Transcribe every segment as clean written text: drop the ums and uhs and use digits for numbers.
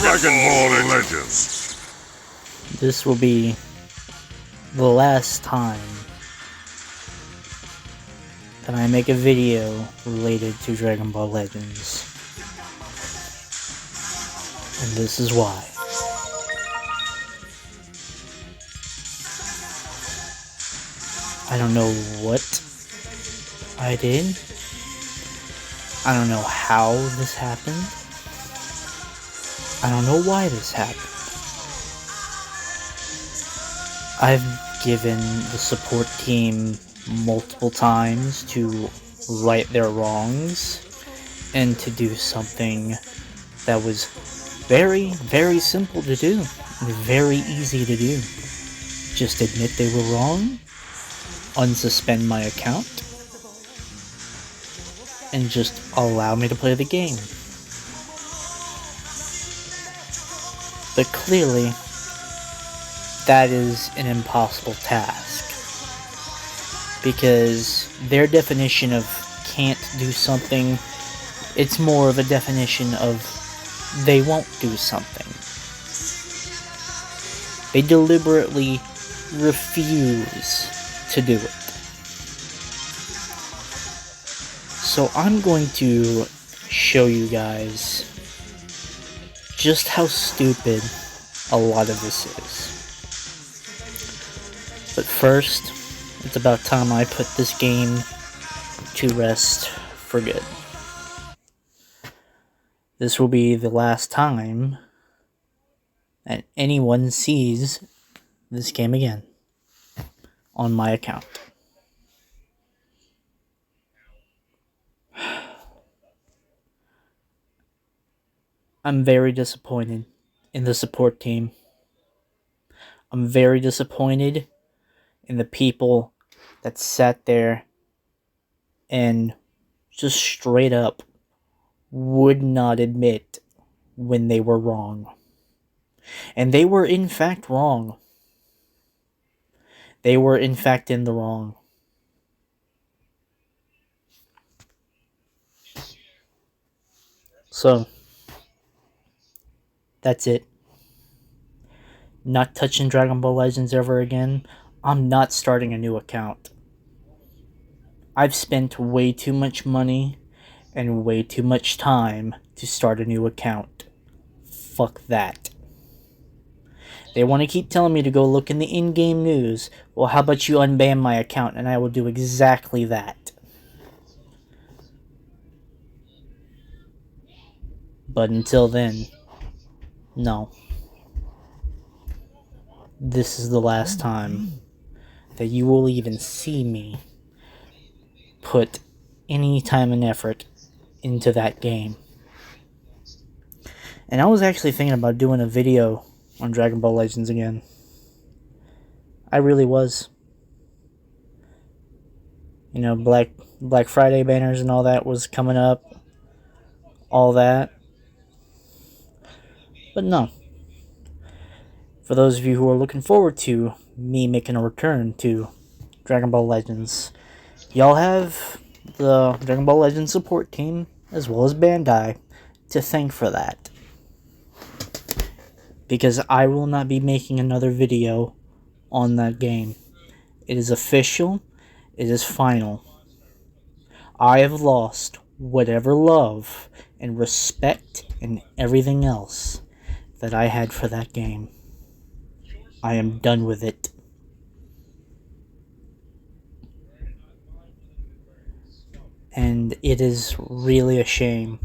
Dragon Ball Legends. This will be the last time that I make a video related to Dragon Ball Legends. And this is why. I don't know what I did. I don't know how this happened. I don't know why this happened. I've given the support team multiple times to right their wrongs and to do something that was very, very simple to do and very easy to do. Just admit they were wrong, unsuspend my account, and just allow me to play the game. But clearly, that is an impossible task. Because their definition of can't do something, it's more of a definition of they won't do something. They deliberately refuse to do it. So I'm going to show you guys just how stupid a lot of this is. But first, it's about time I put this game to rest for good. This will be the last time that anyone sees this game again on my account. I'm very disappointed in the support team. I'm very disappointed in the people that sat there and just straight up would not admit when they were wrong. And they were in fact wrong. They were in fact in the wrong. So, that's it. Not touching Dragon Ball Legends ever again. I'm not starting a new account. I've spent way too much money and way too much time to start a new account. Fuck that. They want to keep telling me to go look in the in-game news. Well, how about you unban my account and I will do exactly that. But until then, no. This is the last time that you will even see me put any time and effort into that game. And I was actually thinking about doing a video on Dragon Ball Legends again. I really was. You know, Black Friday banners and all that was coming up. All that. But no. For those of you who are looking forward to me making a return to Dragon Ball Legends, y'all have the Dragon Ball Legends support team, as well as Bandai, to thank for that. Because I will not be making another video on that game. It is official. It is final. I have lost whatever love and respect and everything else that I had for that game. I am done with it. And it is really a shame.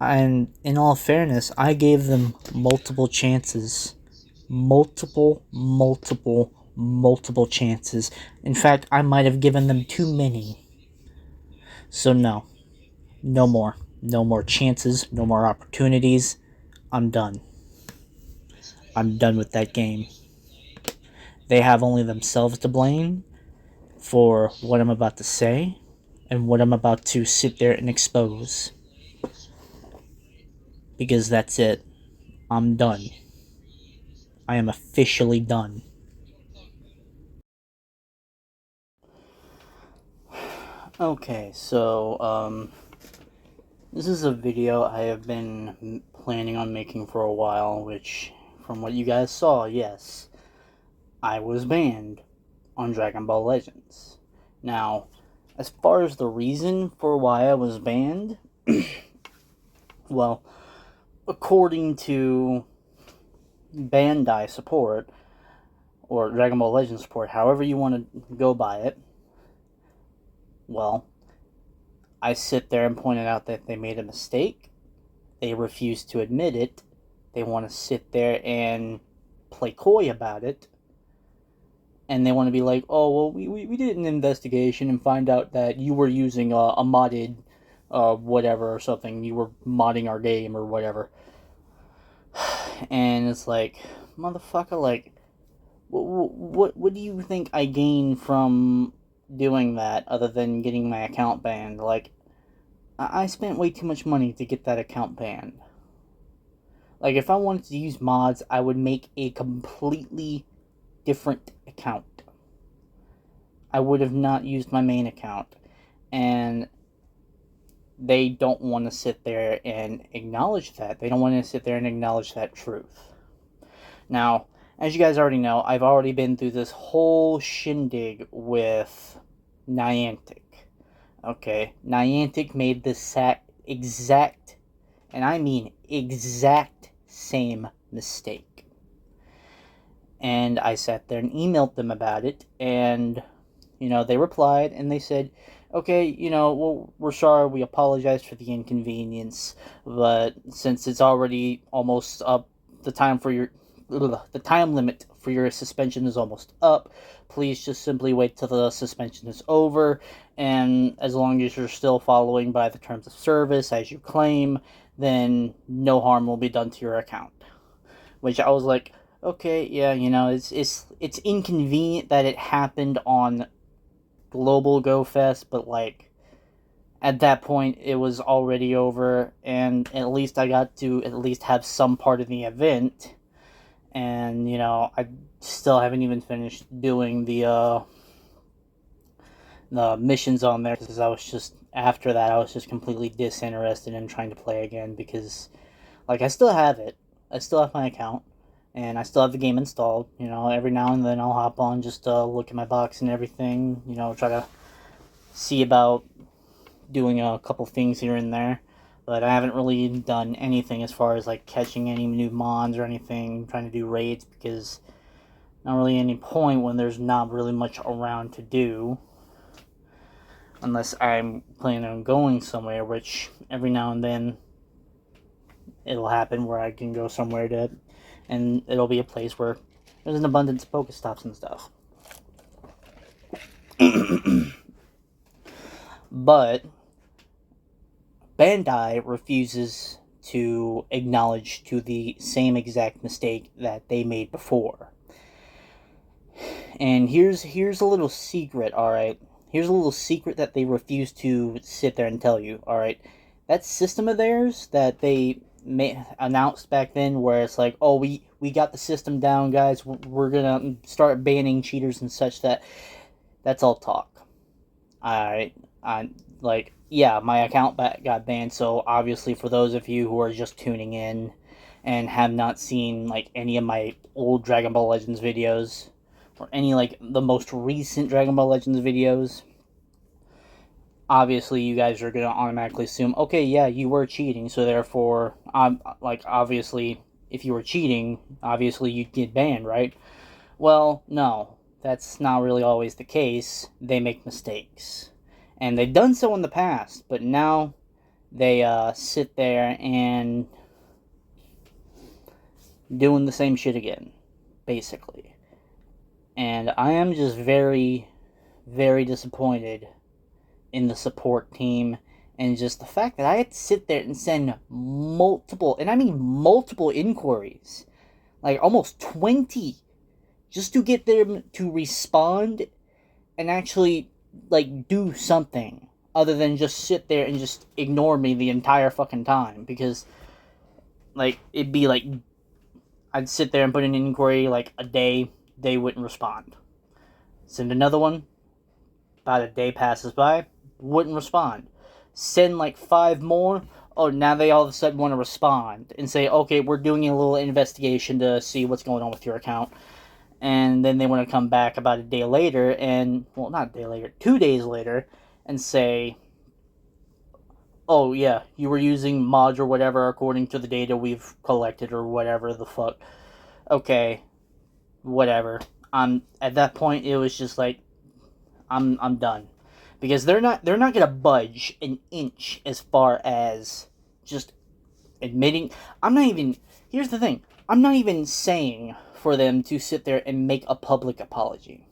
And in all fairness, I gave them multiple chances. Multiple chances. In fact, I might have given them too many. So no. No more. No more chances. No more opportunities. I'm done. I'm done with that game. They have only themselves to blame for what I'm about to say and what I'm about to sit there and expose. Because that's it. I'm done. I am officially done. Okay, so, this is a video I have been planning on making for a while, which, from what you guys saw, yes, I was banned on Dragon Ball Legends. Now, as far as the reason for why I was banned, well, according to Bandai support, or Dragon Ball Legends support, however you want to go by it, well, I sit there and pointed out that they made a mistake. They refuse to admit it. They want to sit there and play coy about it. And they want to be like, oh, well, we did an investigation and find out that you were using a modded whatever or something. You were modding our game or whatever. And it's like, motherfucker, like, what do you think I gain from doing that other than getting my account banned? Like, I spent way too much money to get that account banned. Like, if I wanted to use mods, I would make a completely different account. I would have not used my main account. And they don't want to sit there and acknowledge that. They don't want to sit there and acknowledge that truth. Now, as you guys already know, I've already been through this whole shindig with Niantic. Okay, Niantic made this exact, and I mean exact same mistake. And I sat there and emailed them about it, and, they replied, and they said, okay, well, we're sorry, we apologize for the inconvenience, but since it's already almost up, the time limit for your suspension is almost up, please just simply wait till the suspension is over, and as long as you're still following by the terms of service as you claim, then no harm will be done to your account. Which I was like, okay, yeah, it's inconvenient that it happened on Global Go Fest, but like at that point it was already over, and at least I got to at least have some part of the event. And I still haven't even finished doing the missions on there, because after that I was just completely disinterested in trying to play again, because like I still have it, I still have my account, and I still have the game installed. Every now and then I'll hop on just to look at my box and everything, try to see about doing a couple things here and there. But I haven't really done anything as far as like catching any new mons or anything, trying to do raids, because not really any point when there's not really much around to do. Unless I'm planning on going somewhere, which every now and then it'll happen where I can go somewhere and it'll be a place where there's an abundance of Pokestops and stuff. But Bandai refuses to acknowledge to the same exact mistake that they made before. And here's a little secret, alright? Here's a little secret that they refuse to sit there and tell you, alright? That system of theirs that they announced back then, where it's like, oh, we got the system down, guys, we're gonna start banning cheaters and such, that's all talk. Alright? Yeah, my account got banned, so obviously for those of you who are just tuning in and have not seen like any of my old Dragon Ball Legends videos, or any like the most recent Dragon Ball Legends videos, obviously you guys are going to automatically assume, okay, yeah, you were cheating, so therefore, obviously, if you were cheating, obviously you'd get banned, right? Well, no, that's not really always the case. They make mistakes. And they've done so in the past, but now they sit there and doing the same shit again, basically. And I am just very, very disappointed in the support team, and just the fact that I had to sit there and send multiple, and I mean multiple inquiries, like almost 20, just to get them to respond and actually like do something other than just sit there and just ignore me the entire fucking time. Because like it'd be like I'd sit there and put in an inquiry like a day, they wouldn't respond. Send another one, about a day passes by, wouldn't respond. Send like 5 more, oh, now they all of a sudden want to respond and say, okay, we're doing a little investigation to see what's going on with your account. And then they want to come back about a day later, and, well, not a day later, 2 days later, and say, oh, yeah, you were using mods or whatever according to the data we've collected or whatever the fuck. Okay, whatever. At that point, it was just like, I'm done. Because they're not gonna budge an inch as far as just admitting. Here's the thing, I'm not even saying for them to sit there and make a public apology.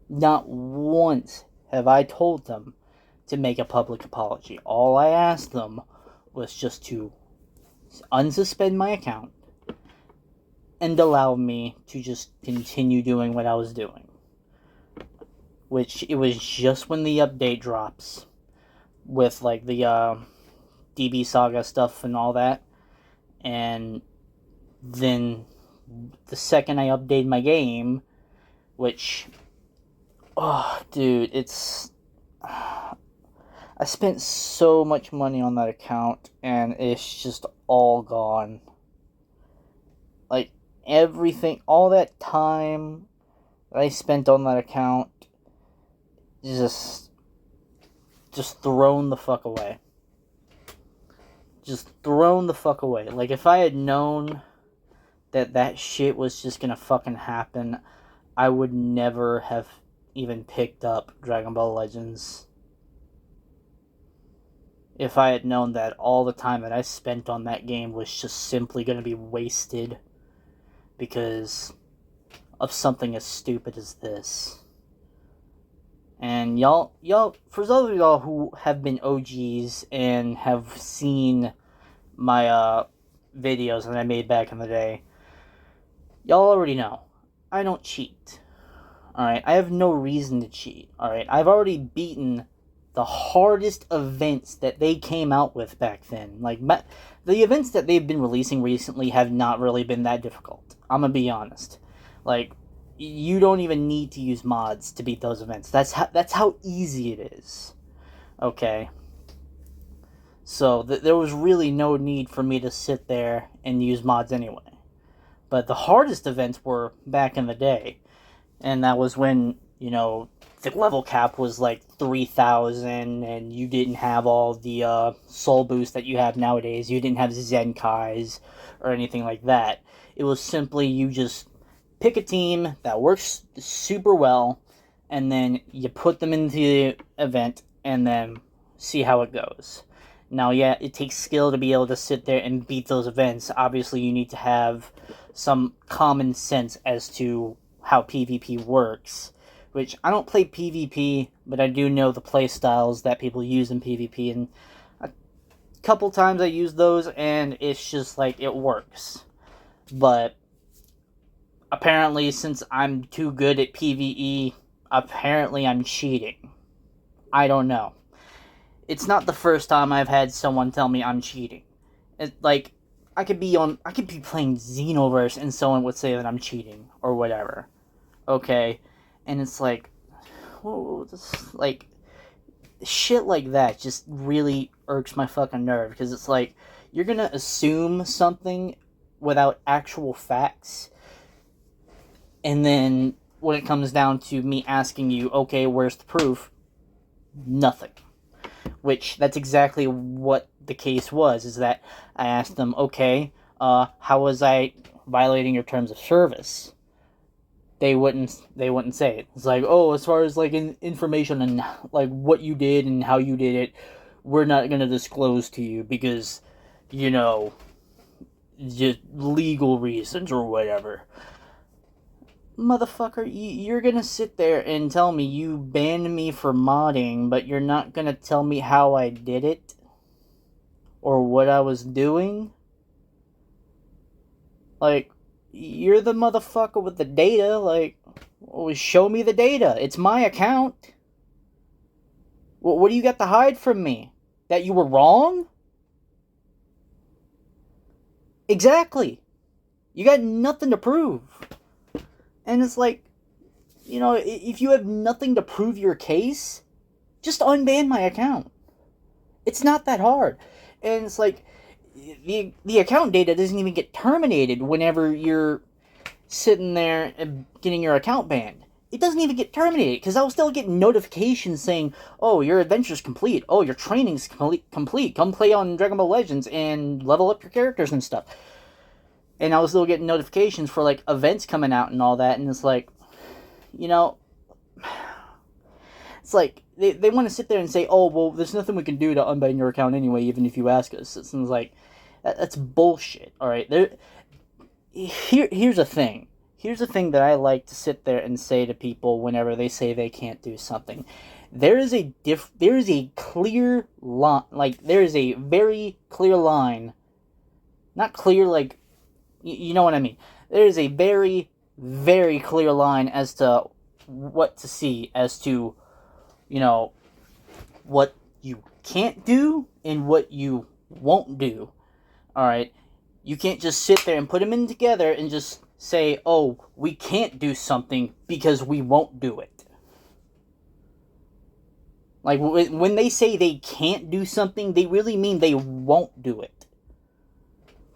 Not once have I told them to make a public apology. All I asked them was just to unsuspend my account and allow me to just continue doing what I was doing. Which, it was just when the update drops with, like, the DB Saga stuff and all that. And then the second I updated my game, which, oh, dude, it's... I spent so much money on that account, and it's just all gone. Like, everything, all that time that I spent on that account, just thrown the fuck away. Just thrown the fuck away. Like, if I had known that shit was just gonna fucking happen, I would never have even picked up Dragon Ball Legends. If I had known that all the time that I spent on that game was just simply gonna be wasted because of something as stupid as this. And y'all, for those of y'all who have been OGs and have seen my videos that I made back in the day, y'all already know, I don't cheat. Alright, I have no reason to cheat. Alright, I've already beaten the hardest events that they came out with back then. Like, the events that they've been releasing recently have not really been that difficult. I'm gonna be honest. Like, you don't even need to use mods to beat those events. That's how easy it is. Okay. So there was really no need for me to sit there and use mods anyway. But the hardest events were back in the day. And that was when, the level cap was like 3,000 and you didn't have all the soul boost that you have nowadays. You didn't have Zenkais or anything like that. It was simply you just pick a team that works super well, and then you put them into the event, and then see how it goes. Now, yeah, it takes skill to be able to sit there and beat those events. Obviously, you need to have some common sense as to how PvP works, which I don't play PvP, but I do know the play styles that people use in PvP, and a couple times I use those, and it's just like, it works. But apparently, since I'm too good at PvE, apparently I'm cheating. I don't know. It's not the first time I've had someone tell me I'm cheating. Like, I could be playing Xenoverse and someone would say that I'm cheating or whatever. Okay, and it's like, whoa, like, shit like that just really irks my fucking nerve, because it's like, you're gonna assume something without actual facts. And then when it comes down to me asking you, okay, where's the proof? Nothing. Which, that's exactly what the case was, is that I asked them, okay, how was I violating your terms of service? They wouldn't say it. It's like, oh, as far as, like, information and, like, what you did and how you did it, we're not going to disclose to you because, just legal reasons or whatever. Motherfucker, you're gonna sit there and tell me you banned me for modding, but you're not gonna tell me how I did it? Or what I was doing? Like, you're the motherfucker with the data, like, well, show me the data. It's my account. What do you got to hide from me? That you were wrong? Exactly. You got nothing to prove. And it's like, if you have nothing to prove your case, just unban my account. It's not that hard. And it's like, the account data doesn't even get terminated whenever you're sitting there and getting your account banned. It doesn't even get terminated, because I'll still get notifications saying, oh, your adventure's complete. Oh, your training's complete. Come play on Dragon Ball Legends and level up your characters and stuff. And I was still getting notifications for, like, events coming out and all that, and it's like, you know, it's like, they want to sit there and say, oh, well, there's nothing we can do to unban your account anyway, even if you ask us. It's like, that's bullshit, alright? Here's a thing. Here's a thing that I like to sit there and say to people whenever they say they can't do something. There is a clear line, like, there is a very clear line, not clear, like, you know what I mean. There is a very, very clear line as to what to see, as to, you know, what you can't do and what you won't do. Alright? You can't just sit there and put them in together and just say, oh, we can't do something because we won't do it. Like, when they say they can't do something, they really mean they won't do it.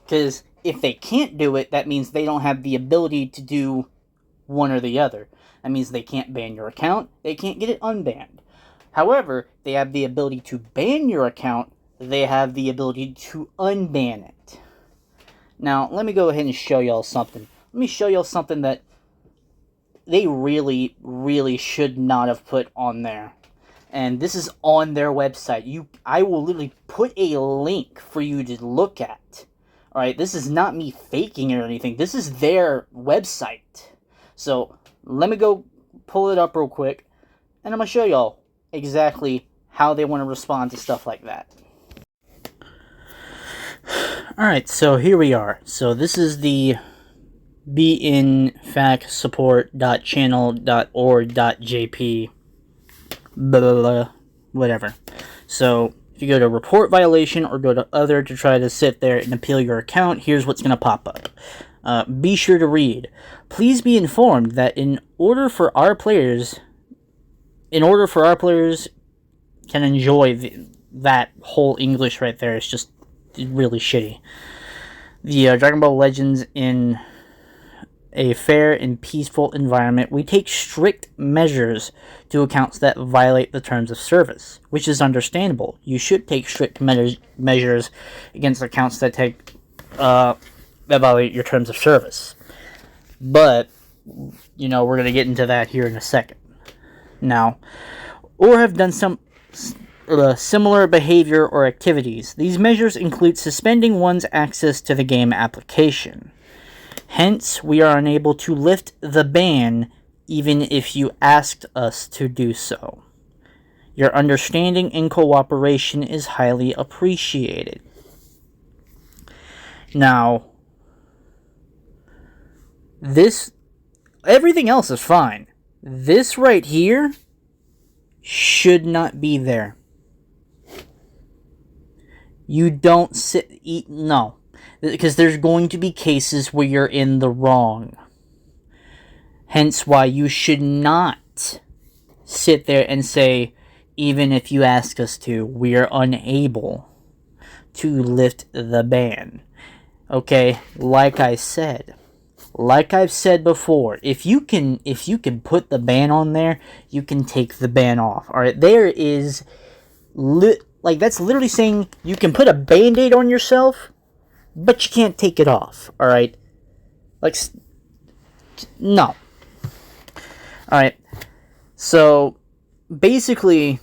Because if they can't do it, that means they don't have the ability to do one or the other. That means they can't ban your account, they can't get it unbanned. However, they have the ability to ban your account, they have the ability to unban it. Now, let me go ahead and show y'all something. Let me show y'all something that they really, really should not have put on there. And this is on their website. I will literally put a link for you to look at. Alright, this is not me faking it or anything. This is their website. So, let me go pull it up real quick. And I'm going to show y'all exactly how they want to respond to stuff like that. Alright, so here we are. So this is the beinfactsupport.channel.org.jp blah, blah, blah, whatever. So if you go to report violation or go to other to try to sit there and appeal your account, here's what's going to pop up. Be sure to read. Please be informed that in order for our players can enjoy that whole English right there, it's just really shitty. The Dragon Ball Legends in a fair and peaceful environment, we take strict measures to accounts that violate the terms of service, which is understandable. You should take strict measures against accounts that violate your terms of service. But, you know, we're going to get into that here in a second. Now, or have done some similar behavior or activities. These measures include suspending one's access to the game application. Hence, we are unable to lift the ban even if you asked us to do so. Your understanding and cooperation is highly appreciated. Now, everything else is fine. This right here should not be there. You don't no. Because there's going to be cases where you're in the wrong. Hence why you should not sit there and say, even if you ask us to, we are unable to lift the ban. Okay, like I've said before, if you can put the ban on there, you can take the ban off. Alright, there is that's literally saying you can put a band-aid on yourself, but you can't take it off, alright? Like, no. Alright, so, basically,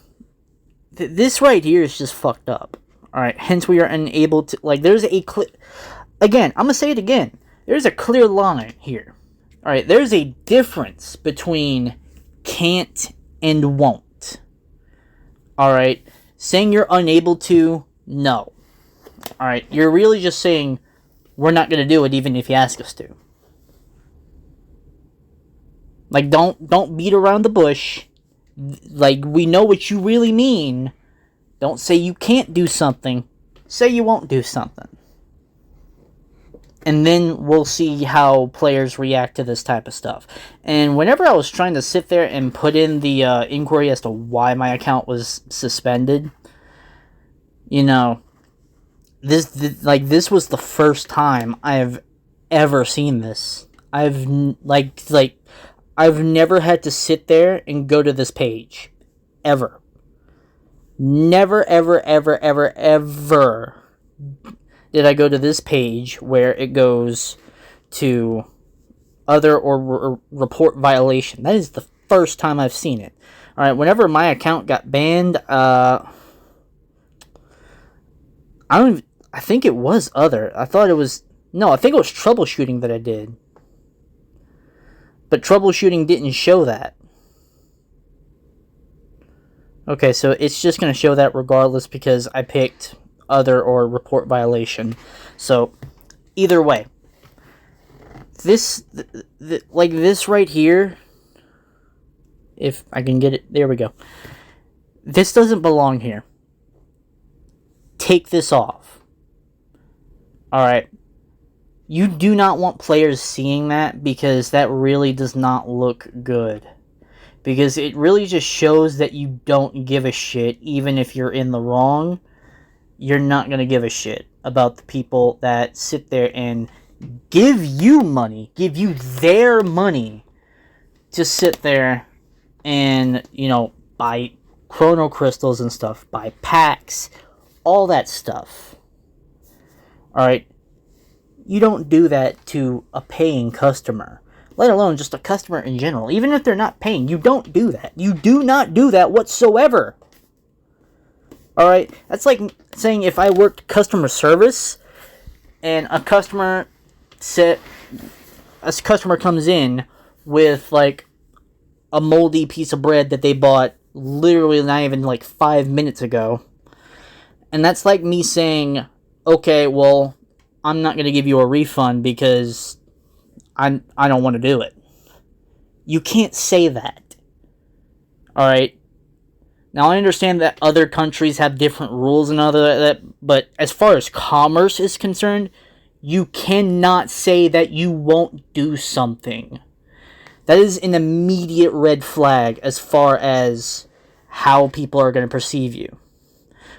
this right here is just fucked up. Alright, hence we are unable to, there's a again, I'm gonna say it again. There's a clear line here. Alright, there's a difference between can't and won't. Alright, saying you're unable to, no. Alright, you're really just saying, we're not gonna do it even if you ask us to. Like, don't beat around the bush. Like, we know what you really mean. Don't say you can't do something. Say you won't do something. And then we'll see how players react to this type of stuff. And whenever I was trying to sit there and put in the inquiry as to why my account was suspended, You know, this was the first time I've ever seen this. I've never had to sit there and go to this page, ever. Never, ever, ever, ever, ever did I go to this page where it goes to other or report violation. That is the first time I've seen it. All right, whenever my account got banned, I think it was other. I think it was troubleshooting that I did. But troubleshooting didn't show that. Okay, so it's just going to show that regardless because I picked other or report violation. So, either way. This right here, if I can get it, there we go. This doesn't belong here. Take this off. Alright. You do not want players seeing that because that really does not look good. Because it really just shows that you don't give a shit, even if you're in the wrong. You're not going to give a shit about the people that sit there and give you money, give you their money to sit there and, buy chrono crystals and stuff, buy packs, all that stuff. Alright? You don't do that to a paying customer. Let alone just a customer in general. Even if they're not paying, you don't do that. You do not do that whatsoever. Alright? That's like saying if I worked customer service and a customer comes in with like a moldy piece of bread that they bought literally not even like 5 minutes ago. And that's like me saying, okay, well, I'm not going to give you a refund because I don't want to do it. You can't say that. Alright? Now, I understand that other countries have different rules and other that, but as far as commerce is concerned, you cannot say that you won't do something. That is an immediate red flag as far as how people are going to perceive you.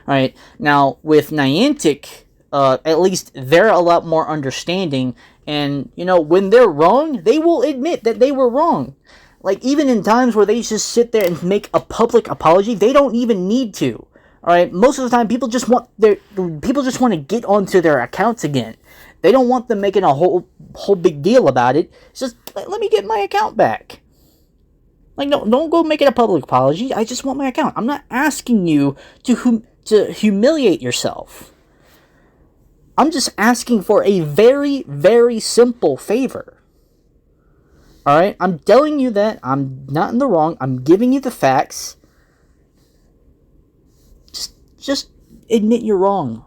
Alright? Now, with Niantic, at least they're a lot more understanding. And, when they're wrong, they will admit that they were wrong. Like, even in times where they just sit there and make a public apology, they don't even need to. Alright? Most of the time, people just want to get onto their accounts again. They don't want them making a whole big deal about it. It's just, let me get my account back. Like, no, don't go making a public apology. I just want my account. I'm not asking you to humiliate yourself. I'm just asking for a very, very simple favor. Alright? I'm telling you that I'm not in the wrong. I'm giving you the facts. Just admit you're wrong.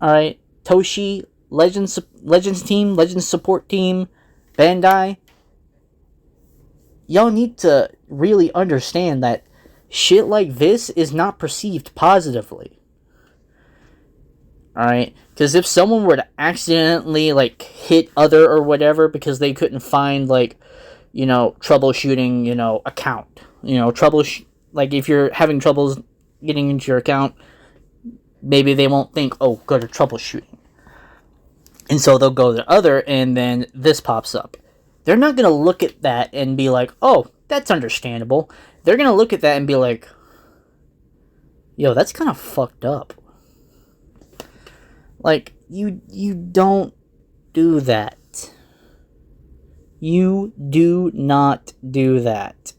Alright? Toshi, Legends team, Legends support team, Bandai. Y'all need to really understand that shit like this is not perceived positively. Alright? Because if someone were to accidentally, hit other or whatever because they couldn't find, troubleshooting, account. If you're having troubles getting into your account, maybe they won't think, oh, go to troubleshooting. And so they'll go to other, and then this pops up. They're not going to look at that and be like, oh, that's understandable. They're going to look at that and be like, yo, that's kind of fucked up. You don't do that. You do not do that.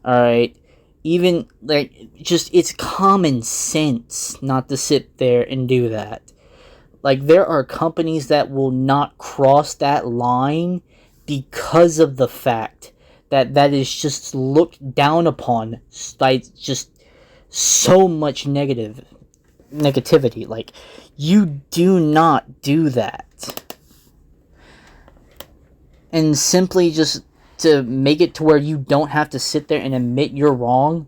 Alright? Even, it's common sense not to sit there and do that. There are companies that will not cross that line because of the fact that is just looked down upon by just so much negativity. You do not do that. And simply just to make it to where you don't have to sit there and admit you're wrong,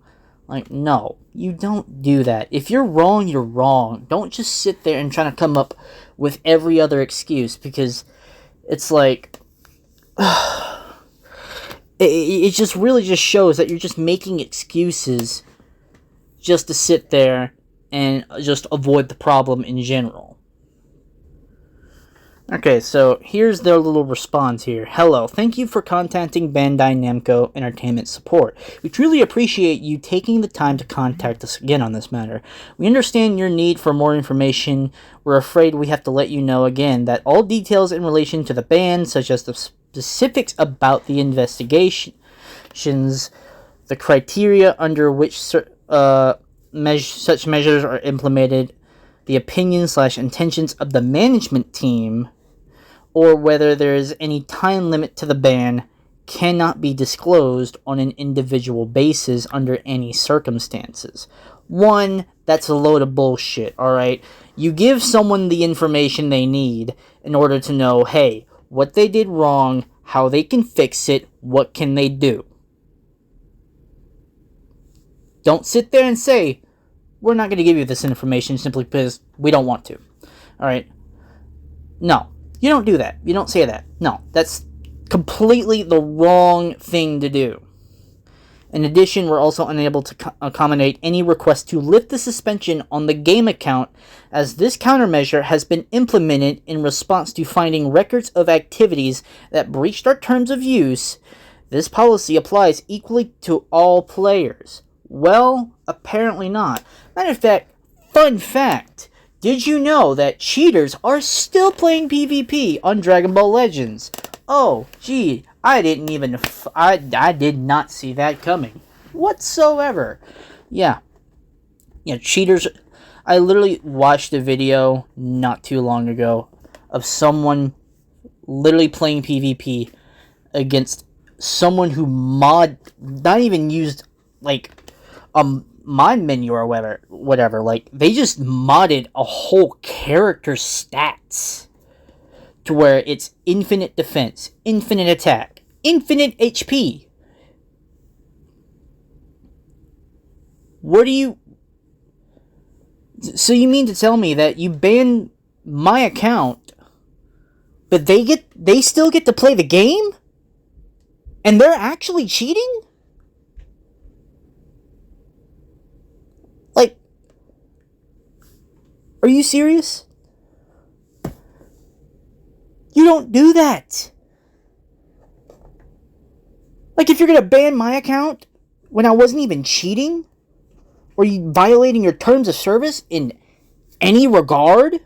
no, you don't do that. If you're wrong, you're wrong. Don't just sit there and try to come up with every other excuse, because it's it just really just shows that you're just making excuses just to sit there and just avoid the problem in general. Okay, so here's their little response here. Hello, thank you for contacting Bandai Namco Entertainment Support. We truly appreciate you taking the time to contact us again on this matter. We understand your need for more information. We're afraid we have to let you know again that all details in relation to the ban, such as the specifics about the investigations, the criteria under which such measures are implemented, the opinions/intentions of the management team, or whether there is any time limit to the ban, cannot be disclosed on an individual basis under any circumstances. One, that's a load of bullshit, alright? You give someone the information they need in order to know, hey, what they did wrong, how they can fix it, what can they do. Don't sit there and say, we're not going to give you this information simply because we don't want to. Alright? No. You don't do that. You don't say that. No. That's completely the wrong thing to do. In addition, we're also unable to accommodate any request to lift the suspension on the game account, as this countermeasure has been implemented in response to finding records of activities that breached our terms of use. This policy applies equally to all players. Well, apparently not. Matter of fact, fun fact, did you know that cheaters are still playing PvP on Dragon Ball Legends? Oh, gee, I did not see that coming whatsoever. Yeah, cheaters. I literally watched a video not too long ago of someone literally playing PvP against someone who not even used like mod menu or whatever. Like, they just modded a whole character's stats to where it's infinite defense, infinite attack, infinite HP. So you mean to tell me that you ban my account, but they still get to play the game? And they're actually cheating? Like, are you serious? You don't do that. Like, if you're gonna ban my account when I wasn't even cheating, or you violating your terms of service in any regard,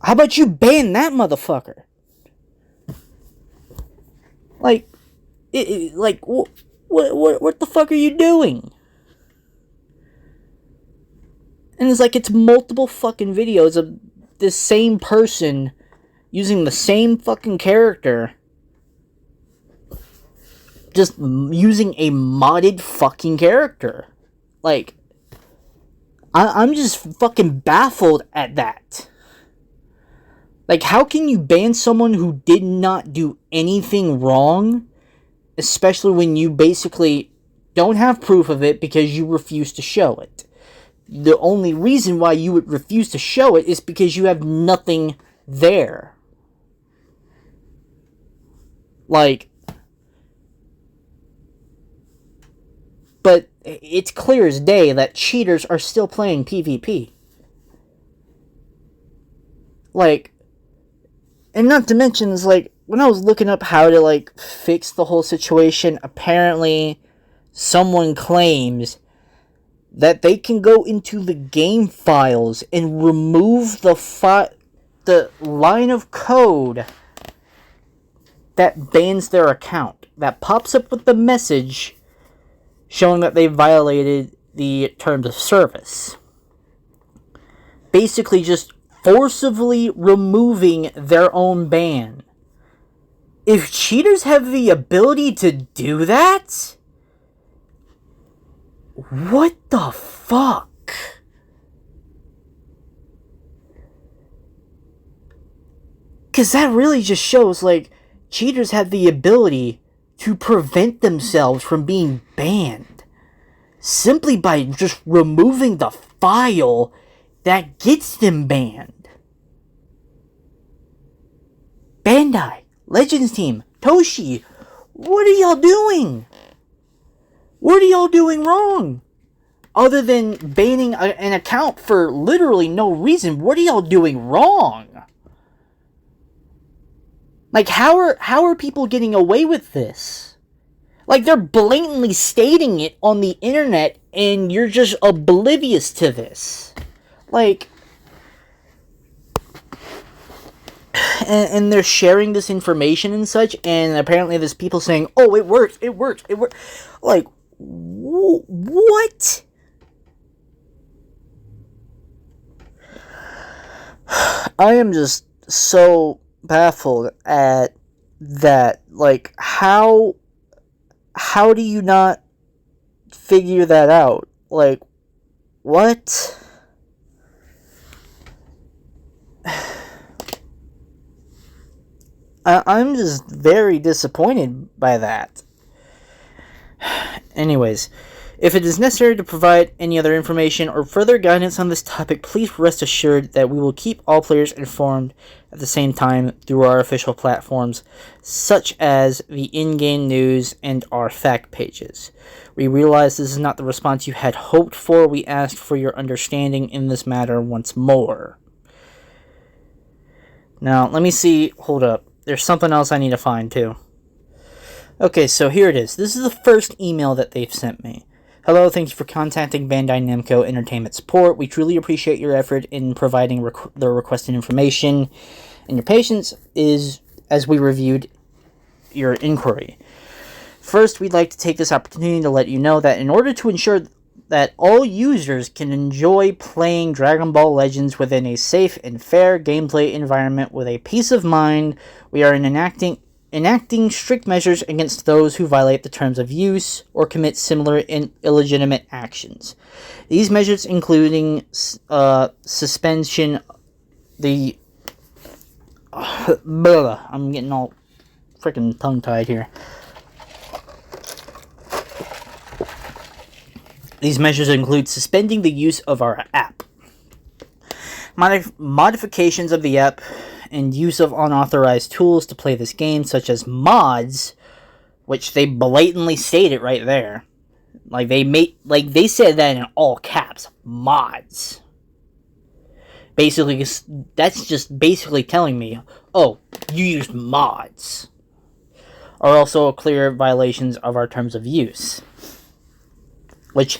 how about you ban that motherfucker? Like, what the fuck are you doing? And it's like, it's multiple fucking videos of this same person using the same fucking character, just using a modded fucking character. Like, I'm just fucking baffled at that. Like, how can you ban someone who did not do anything wrong, especially when you basically don't have proof of it because you refuse to show it? The only reason why you would refuse to show it is because you have nothing there. Like, but it's clear as day that cheaters are still playing PvP. Like, and not to mention, it's like, when I was looking up how to, like, fix the whole situation, apparently someone claims that they can go into the game files and remove the line of code that bans their account. That pops up with the message showing that they violated the terms of service. Basically just forcibly removing their own ban. If cheaters have the ability to do that, what the fuck? Because that really just shows, like, cheaters have the ability to prevent themselves from being banned simply by just removing the file that gets them banned. Bandai, Legends Team, Toshi, what are y'all doing? What are y'all doing wrong? Other than banning an account for literally no reason, what are y'all doing wrong? Like, how are people getting away with this? Like, they're blatantly stating it on the internet, and you're just oblivious to this. Like, and they're sharing this information and such, and apparently there's people saying, oh, it works. Like, what? I am just so baffled at that. Like, how do you not figure that out? Like, what? I'm just very disappointed by that. Anyways, if it is necessary to provide any other information or further guidance on this topic, please rest assured that we will keep all players informed at the same time through our official platforms, such as the in-game news and our fact pages. We realize this is not the response you had hoped for. We ask for your understanding in this matter once more. Now, let me see. Hold up. There's something else I need to find, too. Okay, so here it is. This is the first email that they've sent me. Hello, thank you for contacting Bandai Namco Entertainment Support. We truly appreciate your effort in providing the requested information, and your patience is as we reviewed your inquiry. First, we'd like to take this opportunity to let you know that in order to ensure that all users can enjoy playing Dragon Ball Legends within a safe and fair gameplay environment with a peace of mind, we are enacting strict measures against those who violate the terms of use or commit similar illegitimate actions. These measures including suspension, I'm getting all freaking tongue-tied here. These measures include suspending the use of our app, modifications of the app, and use of unauthorized tools to play this game, such as mods, which they blatantly stated right there. Like, they said that in all caps, mods. Basically, that's just basically telling me, oh, you used mods. Are also clear violations of our terms of use. Which,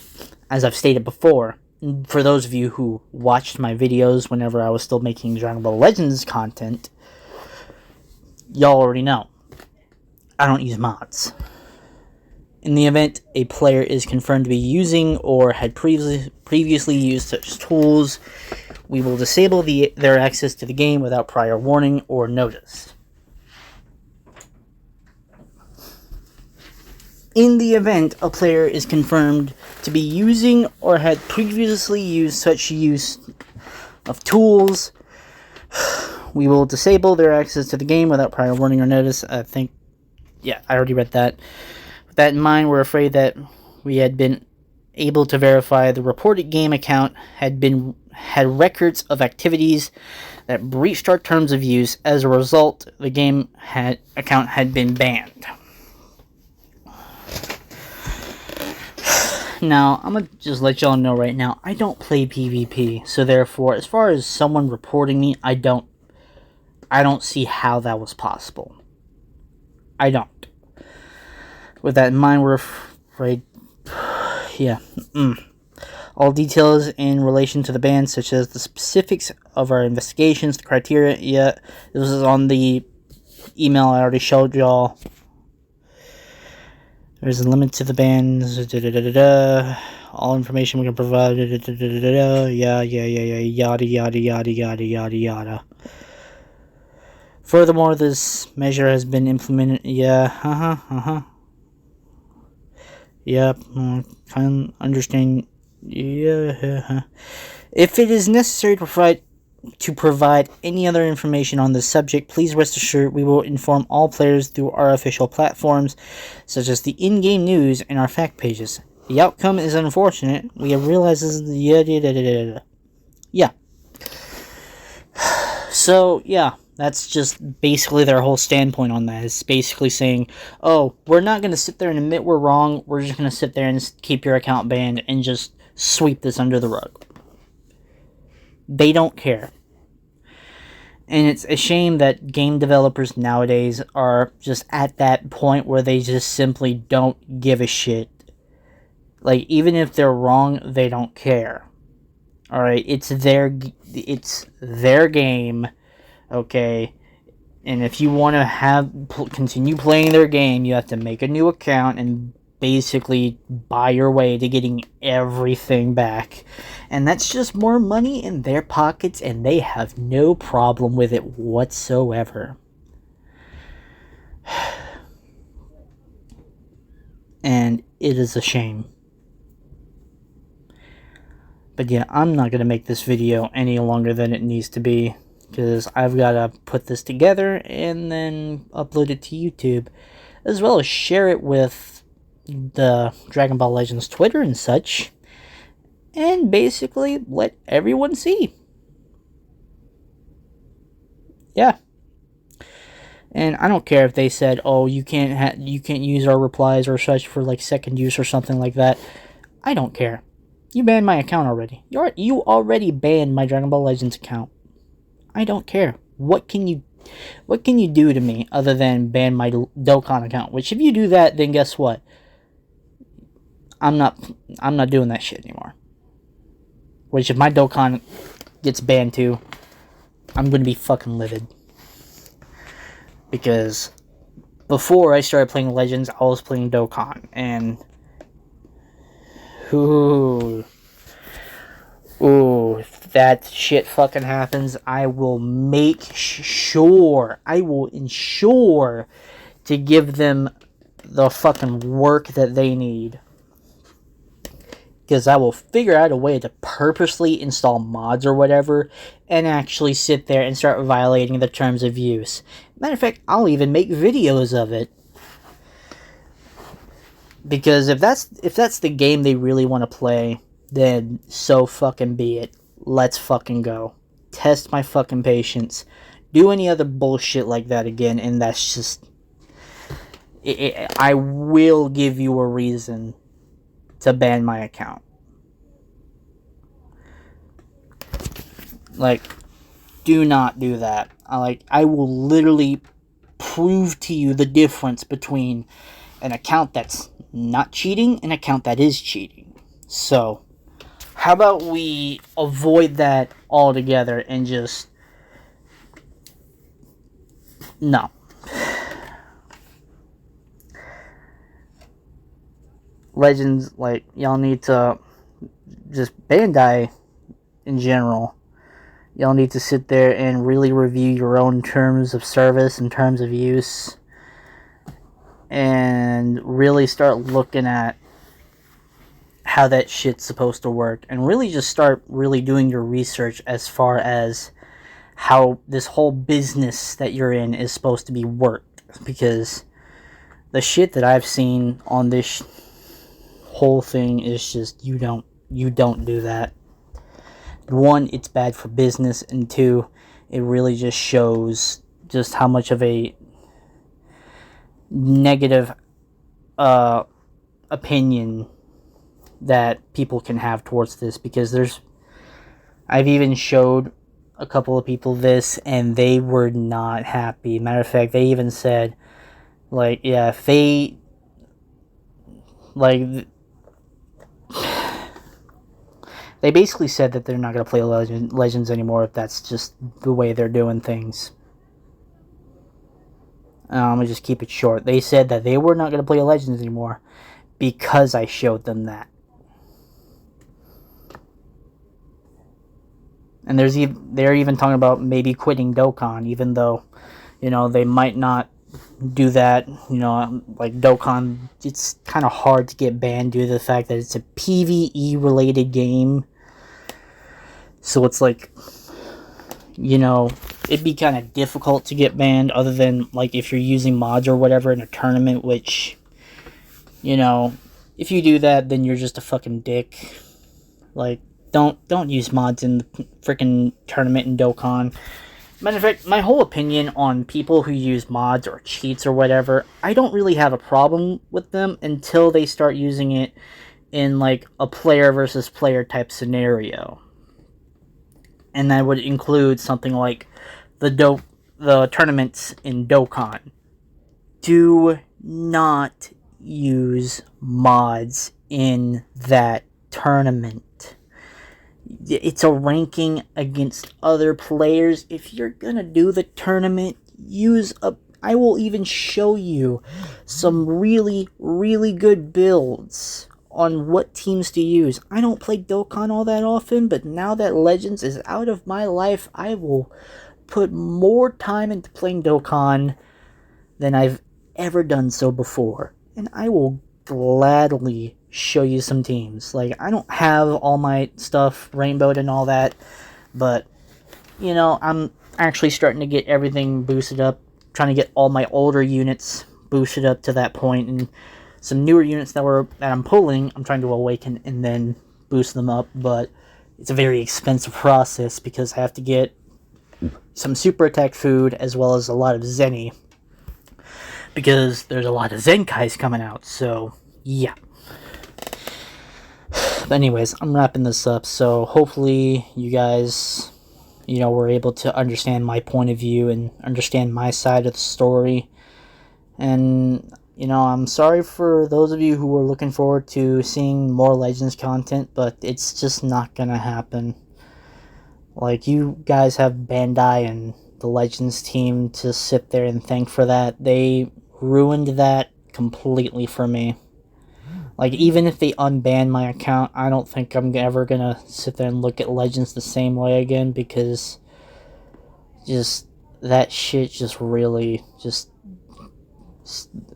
as I've stated before, for those of you who watched my videos whenever I was still making Dragon Ball Legends content, y'all already know. I don't use mods. In the event a player is confirmed to be using or had previously used such tools, we will disable their access to the game without prior warning or notice. In the event a player is confirmed to be using or had previously used such use of tools, we will disable their access to the game without prior warning or notice. I already read that. With that in mind, we're afraid that we had been able to verify the reported game account had records of activities that breached our terms of use. As a result, the game account had been banned. Now, I'm going to just let y'all know right now, I don't play PvP, so therefore, as far as someone reporting me, I don't see how that was possible. I don't. With that in mind, we're afraid, all details in relation to the ban, such as the specifics of our investigations, the criteria, this is on the email I already showed y'all. There's a limit to the bans. All information we can provide. Yada yada yada yada. Furthermore, this measure has been implemented. Yep. Can understand. Yeah. If it is necessary to provide any other information on this subject, please rest assured we will inform all players through our official platforms, such as the in-game news and our fact pages. The outcome is unfortunate. We have realized this is yeah. So, yeah, That's just basically their whole standpoint on that. It's basically saying, oh, we're not going to sit there and admit we're wrong. We're just going to sit there and keep your account banned and just sweep this under the rug. They don't care. And it's a shame that game developers nowadays are just at that point where they just simply don't give a shit. Like, even if they're wrong, they don't care. Alright, it's their game, okay? And if you want to continue playing their game, you have to make a new account and basically buy your way to getting everything back. And that's just more money in their pockets, and they have no problem with it whatsoever. And it is a shame. But yeah, I'm not going to make this video any longer than it needs to be, because I've got to put this together and then upload it to YouTube, as well as share it with the Dragon Ball Legends Twitter and such, and basically let everyone see. Yeah. And I don't care if they said, oh, you can't use our replies or such for like second use or something like that. I don't care. You banned my account already. You already banned my Dragon Ball Legends account. I don't care. What can you do to me other than ban my Dokkan account? Which, if you do that, then guess what? I'm not doing that shit anymore. Which, if my Dokkan gets banned too, I'm gonna be fucking livid. Because before I started playing Legends, I was playing Dokkan, and Ooh, if that shit fucking happens, I will ensure to give them the fucking work that they need. Because I will figure out a way to purposely install mods or whatever, and actually sit there and start violating the terms of use. Matter of fact, I'll even make videos of it. Because if that's the game they really want to play, then so fucking be it. Let's fucking go. Test my fucking patience. Do any other bullshit like that again, and that's just... I will give you a reason to ban my account. Like, do not do that. I will literally prove to you the difference between an account that's not cheating and an account that is cheating. So, how about we avoid that altogether and just... No. Legends, like, y'all need to... Just Bandai, in general, y'all need to sit there and really review your own terms of service and terms of use. And really start looking at how that shit's supposed to work. And really just start really doing your research as far as how this whole business that you're in is supposed to be worked. Because the shit that I've seen on this whole thing is just, you don't do that. One, it's bad for business, and two, it really just shows just how much of a negative opinion that people can have towards this, because I've even showed a couple of people this, and they were not happy. Matter of fact, they even said, like, yeah, if they, like, they basically said that they're not going to play Legends anymore if that's just the way they're doing things. I'm going to just keep it short. They said that they were not going to play Legends anymore because I showed them that. And they're even talking about maybe quitting Dokkan, even though, they might not do that. Like Dokkan, it's kind of hard to get banned due to the fact that it's a PvE related game. So it's like, it'd be kind of difficult to get banned, other than like if you're using mods or whatever in a tournament, which, if you do that, then you're just a fucking dick. Like, don't use mods in the freaking tournament in Dokkan. Matter of fact, my whole opinion on people who use mods or cheats or whatever, I don't really have a problem with them until they start using it in like a player versus player type scenario. And that would include something like the tournaments in Dokkan. Do not use mods in that tournament. It's a ranking against other players. If you're gonna do the tournament, I will even show you some really, really good builds on what teams to use. I don't play Dokkan all that often, but now that Legends is out of my life, I will put more time into playing Dokkan than I've ever done so before. And I will gladly show you some teams. Like, I don't have all my stuff rainbowed and all that, but, you know, I'm actually starting to get everything boosted up, trying to get all my older units boosted up to that point, and some newer units that I'm pulling, I'm trying to awaken and then boost them up, but it's a very expensive process because I have to get some super attack food as well as a lot of Zenny, because there's a lot of Zenkais coming out, so yeah. But anyways, I'm wrapping this up, so hopefully you guys, you know, were able to understand my point of view and understand my side of the story. And, you know, I'm sorry for those of you who were looking forward to seeing more Legends content, but it's just not gonna happen. Like, you guys have Bandai and the Legends team to sit there and thank for that. They ruined that completely for me. Like, even if they unban my account, I don't think I'm ever gonna sit there and look at Legends the same way again, because just that shit just really just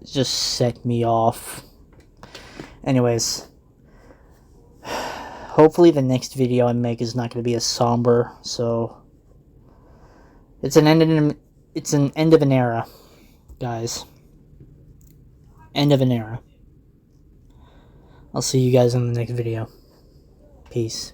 set me off. Anyways, hopefully the next video I make is not going to be as somber. So it's an end of an era, guys. End of an era. I'll see you guys in the next video. Peace.